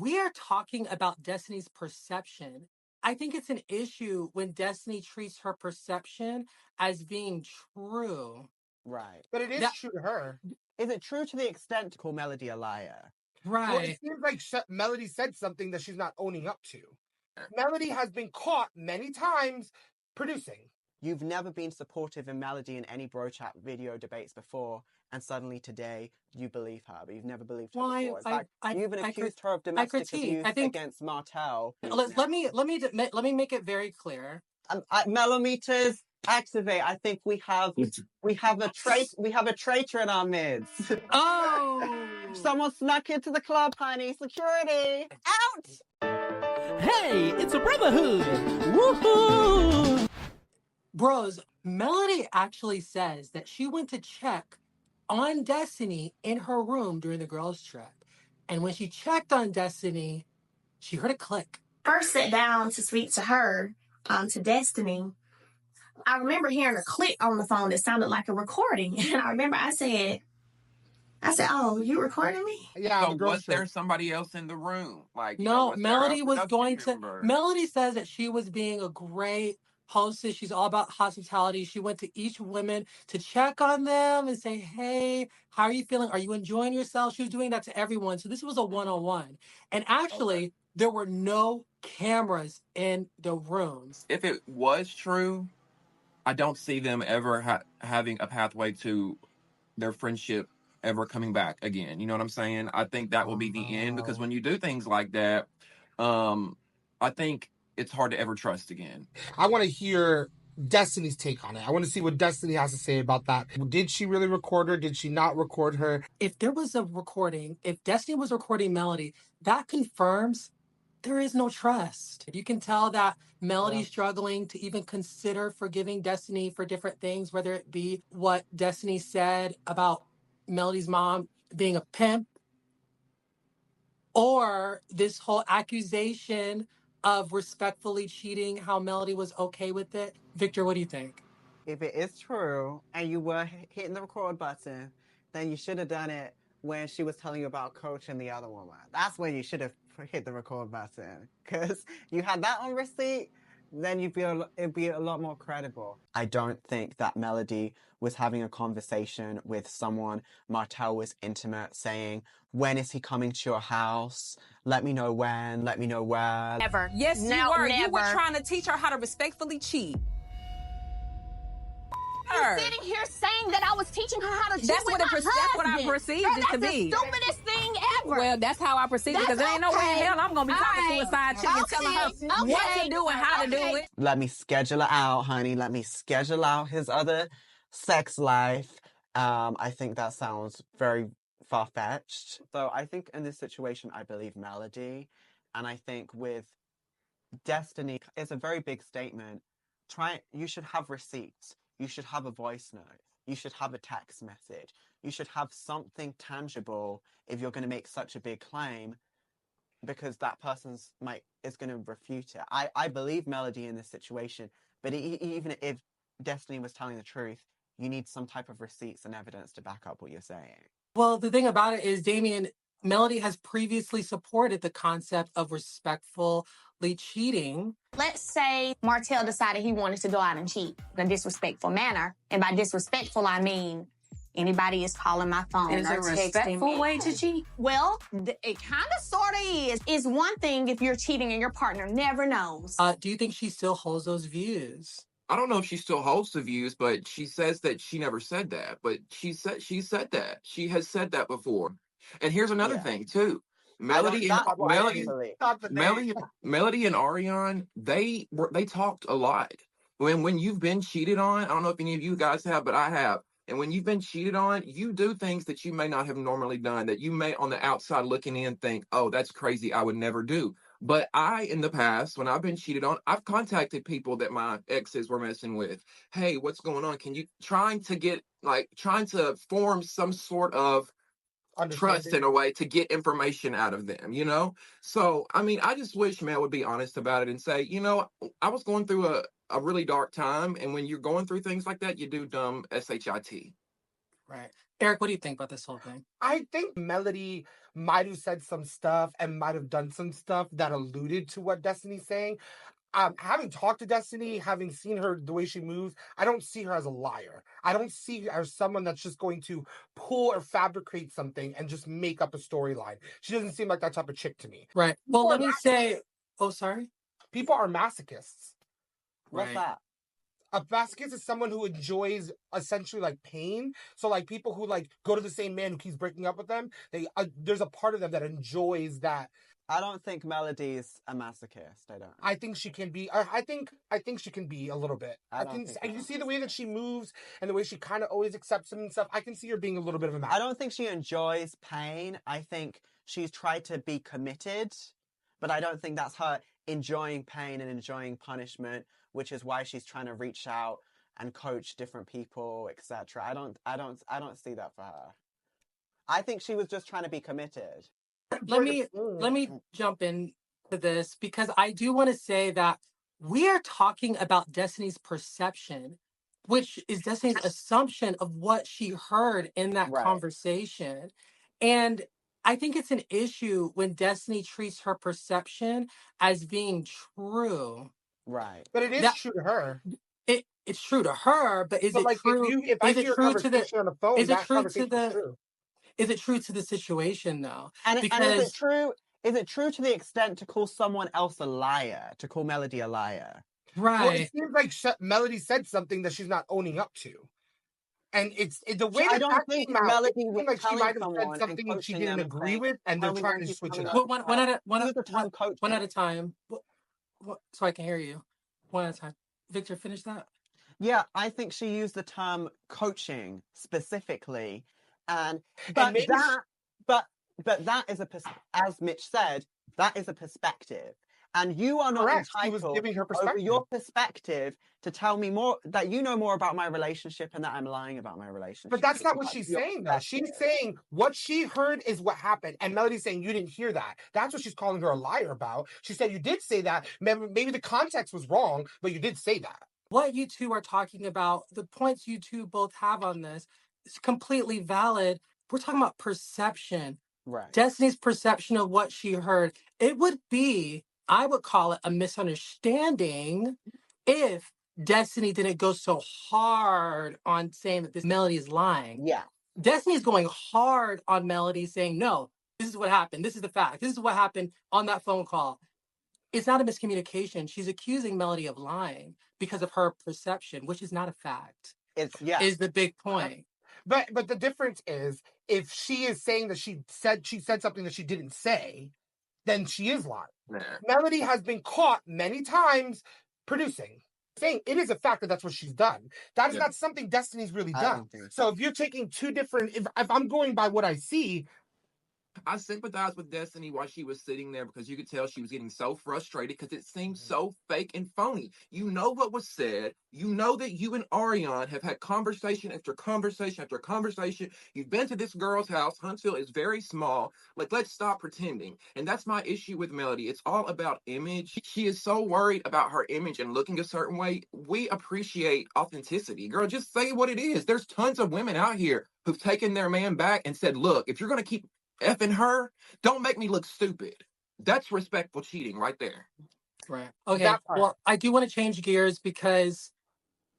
we are talking about Destiny's perception. I think it's an issue when Destiny treats her perception as being true. Right. But it is That- true to her. Is it true to the extent to call Melody a liar? Right. Well, it seems like Melody said something that she's not owning up to. Melody has been caught many times producing. You've never been supportive in Melody in any bro chat video debates before, and suddenly today you believe her, but you've never believed her before. It's like you even accused her of domestic abuse against Martell. Let me make it very clear. Mellometers, activate. I think we have a traitor in our midst. Oh, someone snuck into the club, honey. Security, out! Hey, it's a brotherhood. Woohoo! Bros, Melody actually says that she went to check on Destiny in her room during the girls' trip. And when she checked on Destiny, she heard a click. First sat down to speak to her, to Destiny. I remember hearing a click on the phone that sounded like a recording. And I remember I said, oh, you recording me? Yeah. So was there somebody else in the room? Like, no, Melody was going to. Melody says that she was being a great hostess. She's all about hospitality. She went to each woman to check on them and say, hey, how are you feeling? Are you enjoying yourself? She was doing that to everyone. So this was a one-on-one. And actually, there were no cameras in the rooms. If it was true, I don't see them ever having a pathway to their friendship ever coming back again. You know what I'm saying? I think that will be the end, because when you do things like that, I think it's hard to ever trust again. I want to hear Destiny's take on it. I want to see what Destiny has to say about that. Did she really record her? Did she not record her? If there was a recording, if Destiny was recording Melody, that confirms there is no trust. You can tell that Melody's struggling to even consider forgiving Destiny for different things, whether it be what Destiny said about Melody's mom being a pimp, or this whole accusation of respectfully cheating, how Melody was okay with it. Victor, what do you think? If it is true and you were hitting the record button, then you should have done it when she was telling you about Coach and the other woman. That's when you should have hit the record button, because you had that on receipt. Then it'd be a lot more credible. I don't think that Melody was having a conversation with someone Martell was intimate, saying, when is he coming to your house? Let me know when, let me know where. Never. Yes, you were. Never. You were trying to teach her how to respectfully cheat. You're sitting here saying that I was teaching her how to cheat with my husband. That's what I perceived it to be. That's the stupidest thing ever. Well, that's how I perceived it, because there ain't no way in hell I'm going to be talking suicide chick and telling her what to do and how to do it. Let me schedule it out, honey. Let me schedule out his other sex life. I think that sounds very far-fetched. So I think in this situation, I believe Melody. And I think with Destiny, it's a very big statement. You should have receipts. You should have a voice note. You should have a text message. You should have something tangible if you're going to make such a big claim, because that person is going to refute it. I believe Melody in this situation, but even if Destiny was telling the truth, you need some type of receipts and evidence to back up what you're saying. Well, the thing about it is, Damien, Melody has previously supported the concept of respectfully cheating. Let's say Martell decided he wanted to go out and cheat in a disrespectful manner. And by disrespectful, I mean anybody is calling my phone Is or a texting respectful me. way to cheat? Well, it kind of sort of is. It's one thing if you're cheating and your partner never knows. Do you think she still holds those views? I don't know if she still holds the views, but she says that she never said that. But she said that. She has said that before. And here's another thing too. Melody and Ariane, they talked a lot. When you've been cheated on, I don't know if any of you guys have, but I have. And when you've been cheated on, you do things that you may not have normally done, that you may on the outside looking in think, oh, that's crazy, I would never do. But in the past, when I've been cheated on, I've contacted people that my exes were messing with. Hey, what's going on? Can you trying to form some sort of trust in a way to get information out of them, you know? So, I mean, I just wish Mel would be honest about it and say, you know, I was going through a really dark time. And when you're going through things like that, you do dumb SHIT. Right. Eric, what do you think about this whole thing? I think Melody might have said some stuff and might have done some stuff that alluded to what Destiny's saying. Having talked to Destiny, having seen her, the way she moves, I don't see her as a liar. I don't see her as someone that's just going to pull or fabricate something and just make up a storyline. She doesn't seem like that type of chick to me. Right. Well, let me say, oh, sorry. People are masochists. What's that? A masochist is someone who enjoys essentially like pain. So like people who like go to the same man who keeps breaking up with them, there's a part of them that enjoys that. I don't think Melody's a masochist. I don't. I think she can be. I think she can be a little bit. You see the way that she moves and the way she kind of always accepts him and stuff. I can see her being a little bit of a masochist. I don't think she enjoys pain. I think she's tried to be committed, but I don't think that's her enjoying pain and enjoying punishment, which is why she's trying to reach out and coach different people, etc. I don't see that for her. I think she was just trying to be committed. Let me jump in to this because I do want to say that we are talking about Destiny's perception, which is Destiny's assumption of what she heard in that conversation. And I think it's an issue when Destiny treats her perception as being true. Right. But it is true to her. It's true to her, but is it true? If I hear a conversation on the phone, is it true to the? Is it true to the situation though? And is it true? Is it true to the extent to call someone else a liar? To call Melody a liar? Right. Well, it seems like Melody said something that she's not owning up to, and it's the way that I don't think Melody was like she might have said something she didn't agree with, and they're trying to switch it up. One at a time. So I can hear you. One at a time. Victor, finish that. Yeah, I think she used the term coaching specifically. But that is as Mitch said, that is a perspective, and you are not entitled over your perspective to tell me more, that you know more about my relationship and that I'm lying about my relationship. But that's not what she's saying though. She's saying what she heard is what happened, and Melody's saying you didn't hear that. That's what she's calling her a liar about. She said you did say that. Maybe the context was wrong, but you did say that. What you two are talking about, the points you two both have on this, is completely valid. We're talking about perception. Right. Destiny's perception of what she heard. It would be, I would call it a misunderstanding if Destiny didn't go so hard on saying that this Melody is lying. Yeah. Destiny's going hard on Melody saying, no, this is what happened. This is the fact. This is what happened on that phone call. It's not a miscommunication. She's accusing Melody of lying because of her perception, which is not a fact. Is the big point. But the difference is, if she is saying that she said something that she didn't say, then she is lying. Nah. Melody has been caught many times producing, saying it is a fact that that's what she's done. That is not something Destiny's really done. So if you're taking two different, if I'm going by what I see, I sympathize with Destiny while she was sitting there because you could tell she was getting so frustrated because it seemed so fake and phony. You know what was said. You know that you and Ariane have had conversation after conversation after conversation. You've been to this girl's house. Huntsville is very small. Like, let's stop pretending. And that's my issue with Melody. It's all about image. She is so worried about her image and looking a certain way. We appreciate authenticity. Girl, just say what it is. There's tons of women out here who've taken their man back and said, look, if you're going to keep effing her, don't make me look stupid. That's respectful cheating right there. Right. Okay. Well, I do want to change gears because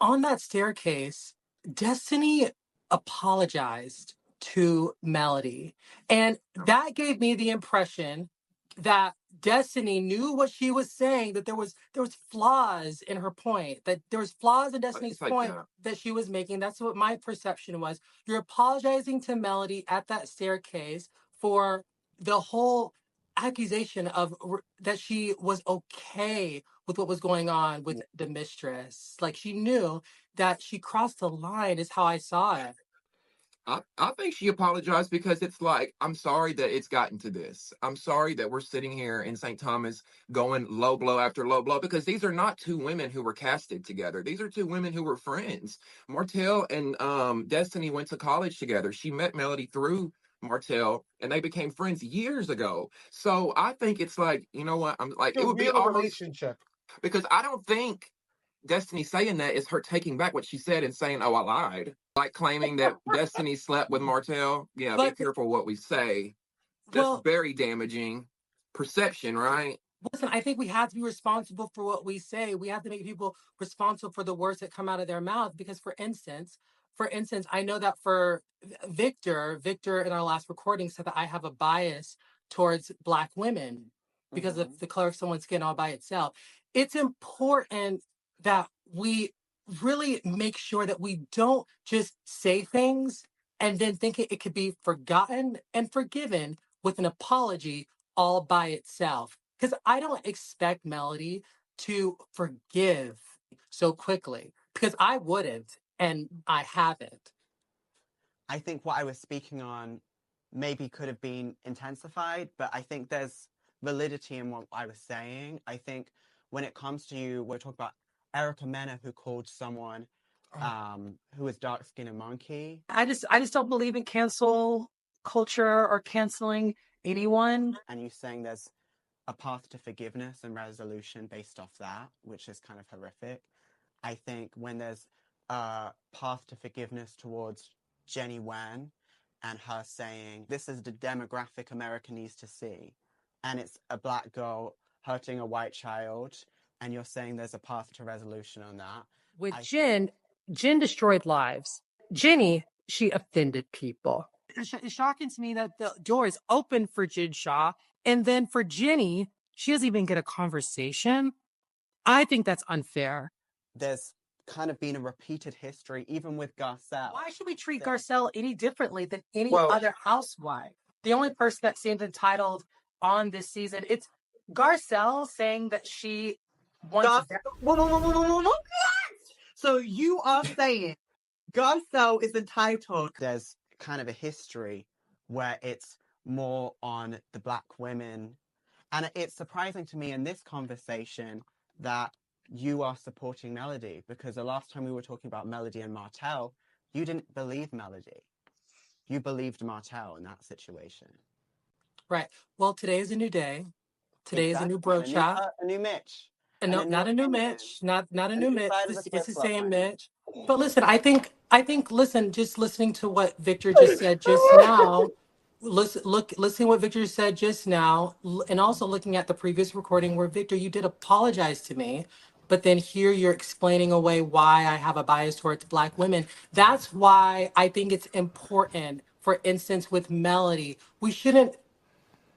on that staircase, Destiny apologized to Melody. And that gave me the impression that Destiny knew what she was saying, that there was flaws in her point, that there was flaws in Destiny's point that she was making. That's what my perception was. You're apologizing to Melody at that staircase for the whole accusation of that she was okay with what was going on with the mistress. Like, she knew that she crossed the line, is how I saw it. I think she apologized because it's like, I'm sorry that it's gotten to this. I'm sorry that we're sitting here in St. Thomas going low blow after low blow, because these are not two women who were casted together. These are two women who were friends. Martell and Destiny went to college together. She met Melody through Martell and they became friends years ago. So I think it's like, you know what? I'm like, it would be a relationship, because I don't think Destiny saying that is her taking back what she said and saying, "Oh, I lied," like claiming that Destiny slept with Martell. Yeah, be careful what we say. That's very damaging perception, right? Listen, I think we have to be responsible for what we say. We have to make people responsible for the words that come out of their mouth. Because, for instance, I know that for Victor in our last recording said that I have a bias towards Black women because of the color of someone's skin all by itself. It's important that we really make sure that we don't just say things and then think it could be forgotten and forgiven with an apology all by itself. Because I don't expect Melody to forgive so quickly, because I wouldn't, and I haven't. I think what I was speaking on maybe could have been intensified, but I think there's validity in what I was saying. I think when it comes to you, we're talking about Erica Mena, who called someone who was dark-skinned a monkey. I just don't believe in cancel culture or canceling anyone. And you saying there's a path to forgiveness and resolution based off that, which is kind of horrific. I think when there's a path to forgiveness towards Jenny Wan and her saying, this is the demographic America needs to see, and it's a Black girl hurting a white child, and you're saying there's a path to resolution on that. With Jen destroyed lives. Jenny, she offended people. It's shocking to me that the door is open for Jen Shah, and then for Jenny, she doesn't even get a conversation. I think that's unfair. There's kind of been a repeated history, even with Garcelle. Why should we treat Garcelle any differently than any other housewife? The only person that seems entitled on this season, it's Garcelle saying that she wants... So you are saying Garcelle is entitled? There's kind of a history where it's more on the Black women. And it's surprising to me in this conversation that you are supporting Melody, because the last time we were talking about Melody and Martell, you didn't believe Melody. You believed Martell in that situation. Right. Well, today is a new day. Today is a new bro chat. A new Mitch. No, not a new Mitch. Not a new Mitch. It's the same Mitch. But listen, I think, listen, just listening to what Victor just said just now, listening what Victor said just now, and also looking at the previous recording where, Victor, you did apologize to me, but then here you're explaining away why I have a bias towards Black women. That's why I think it's important, for instance, with Melody, we shouldn't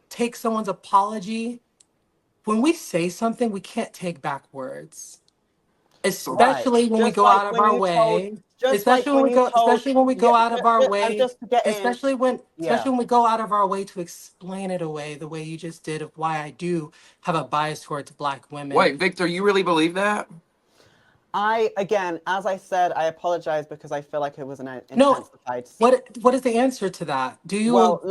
take someone's apology. When we say something, we can't take back words. Especially when we go out of our way. Especially when we go out of our way. Especially when we go out of our way to explain it away the way you just did, of why I do have a bias towards Black women. Wait, Victor, you really believe that? Again, as I said, I apologize because I feel like it was an intensified scene. What is the answer to that? Do you? Well,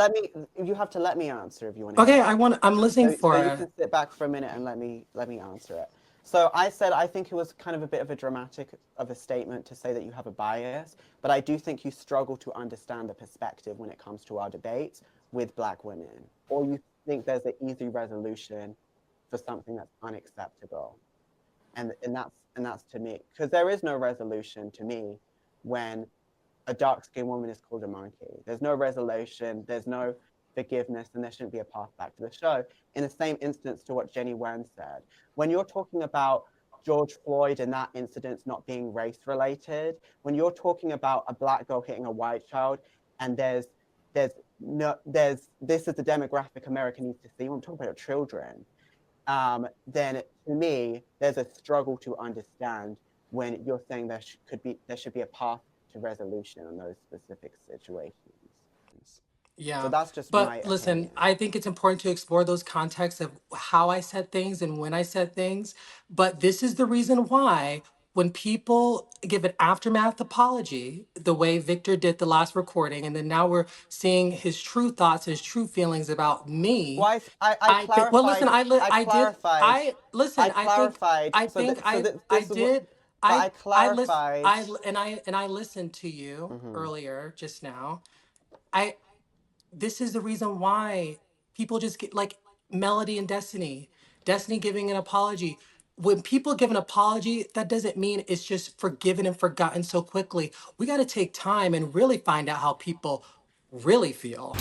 you have to let me answer if you want to. Okay, I'm listening for it. You can sit back for a minute and let me answer it. So I said I think it was kind of a bit of a dramatic of a statement to say that you have a bias, but I do think you struggle to understand the perspective when it comes to our debates with Black women, or you think there's an easy resolution for something that's unacceptable, and that's to me, because there is no resolution to me when a dark-skinned woman is called a monkey. There's no resolution, there's no forgiveness, and there shouldn't be a path back to the show. In the same instance to what Jenny Wan said, when you're talking about George Floyd and that incident not being race-related, when you're talking about a Black girl hitting a white child, and this is the demographic America needs to see, when I'm talking about children, then to me, there's a struggle to understand when you're saying there should be a path to resolution in those specific situations. Yeah. So that's just But listen, opinion. I think it's important to explore those contexts of how I said things and when I said things. But this is the reason why when people give an aftermath apology, the way Victor did the last recording, and then now we're seeing his true thoughts, his true feelings about me. Well, I clarified. Well, listen, I listened to you earlier just now. This is the reason why people just get like Melody and Destiny giving an apology. when people give an apology, that doesn't mean it's just forgiven and forgotten so quickly. We got to take time and really find out how people really feel.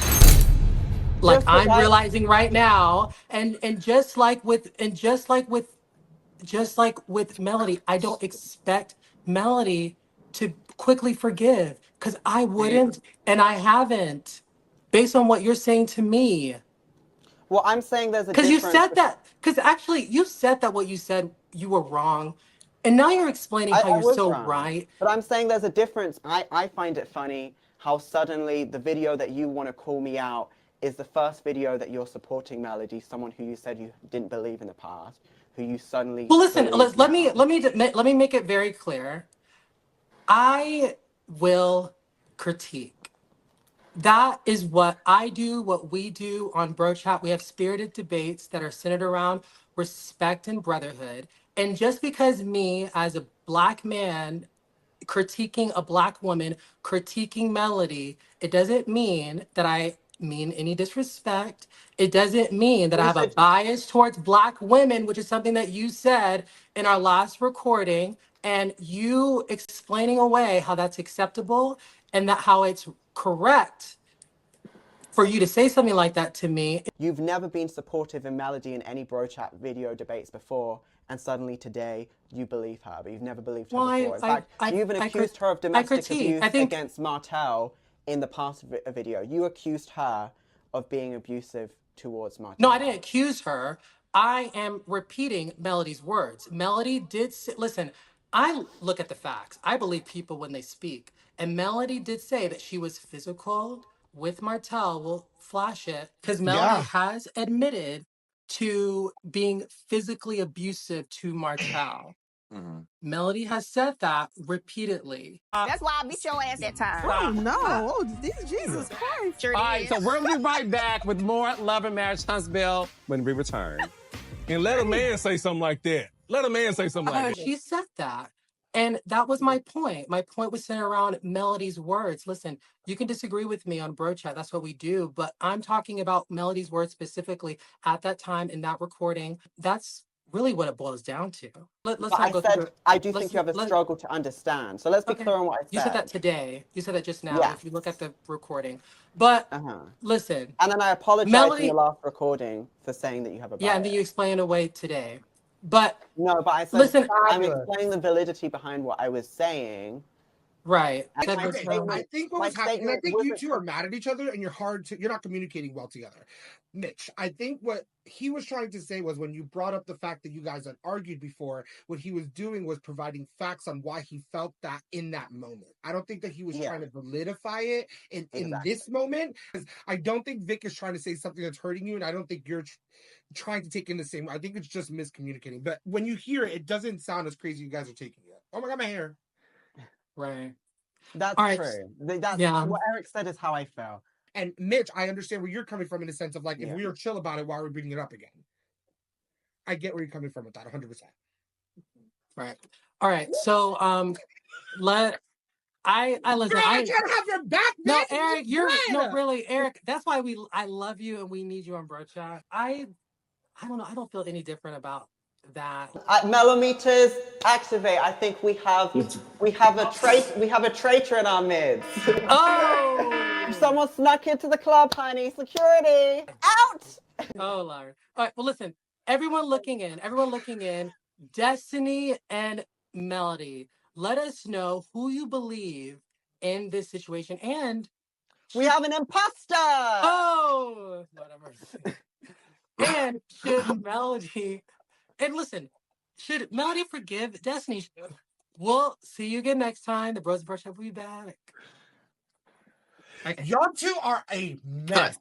Like I'm realizing right now, and just like with Melody, I don't expect Melody to quickly forgive because I wouldn't, and I haven't, based on what you're saying to me. Well, I'm saying there's a Because difference. you said that, because actually you said that what you said, you were wrong. And now you're explaining how you're so wrong. right. But I'm saying there's a difference. I find it funny how suddenly the video that you want to call me out is the first video that you're supporting Melody, someone who you said you didn't believe in the past, who you suddenly. Well, listen, let me make it very clear. I will critique. That is what I do, what we do on Bro Chat. We have spirited debates that are centered around respect and brotherhood. And just because me, as a Black man, critiquing a Black woman, critiquing Melody, it doesn't mean that I mean any disrespect. It doesn't mean that I have a bias towards Black women, which is something that you said in our last recording, and you explaining away how that's acceptable and that how it's correct for you to say something like that to me. You've never been supportive in Melody in any Bro Chat video debates before, and suddenly today you believe her, but you've never believed her before. In fact, you even accused her of domestic abuse against Martell in the past video. You accused her of being abusive towards Martell. No, I didn't accuse her. I am repeating Melody's words. Melody did say, listen, I look at the facts. I believe people when they speak. And Melody did say that she was physical with Martell. We'll flash it. Because Melody has admitted to being physically abusive to Martell. Mm-hmm. Melody has said that repeatedly. That's why I beat your ass that time. Oh, no. Oh, Jesus Christ. All right, so we'll be right back with more Love and Marriage Huntsville when we return. And let a man say something like that. Let a man say something like that. She said that. And that was my point. My point was centered around Melody's words. Listen, you can disagree with me on Bro Chat. That's what we do. But I'm talking about Melody's words specifically at that time in that recording. That's really what it boils down to. I do think you have a struggle to understand. So let's be clear on what I said. You said that today. You said that just now. Yes. If you look at the recording. But listen. And then I apologized in the last recording for saying that you have a bias. Yeah, and then you explained away today. But no, but I said, listen, I'm explaining the validity behind what I was saying. Right. I think what was happening, and I think you two are mad at each other and you're not communicating well together. Mitch, I think what he was trying to say was when you brought up the fact that you guys had argued before, what he was doing was providing facts on why he felt that in that moment. I don't think that he was trying to validify it in this moment. I don't think Vic is trying to say something that's hurting you, and I don't think you're trying to take in the same. I think it's just miscommunicating. But when you hear it, it doesn't sound as crazy you guys are taking it. Oh my God, my hair. Right. That's true. That's what Eric said is how I felt. And Mitch, I understand where you're coming from in the sense of like, if we are chill about it, why are we bringing it up again? I get where you're coming from with that 100%. Right. All right. So, I listen. Girl, I can't have your back. No, Eric, really, Eric. That's why I love you and we need you on Bro Chat. I don't know. I don't feel any different about that. Melometers, activate. I think we have a traitor in our midst. Oh! Someone snuck into the club, honey. Security, out! Oh Lord. All right. Well, listen. Everyone looking in. Destiny and Melody. Let us know who you believe in this situation, and we have an imposter. Oh, whatever. And should Melody? And listen, should Melody forgive Destiny? We'll see you again next time. The Bros and Bro Chat will be back. Y'all two are a mess.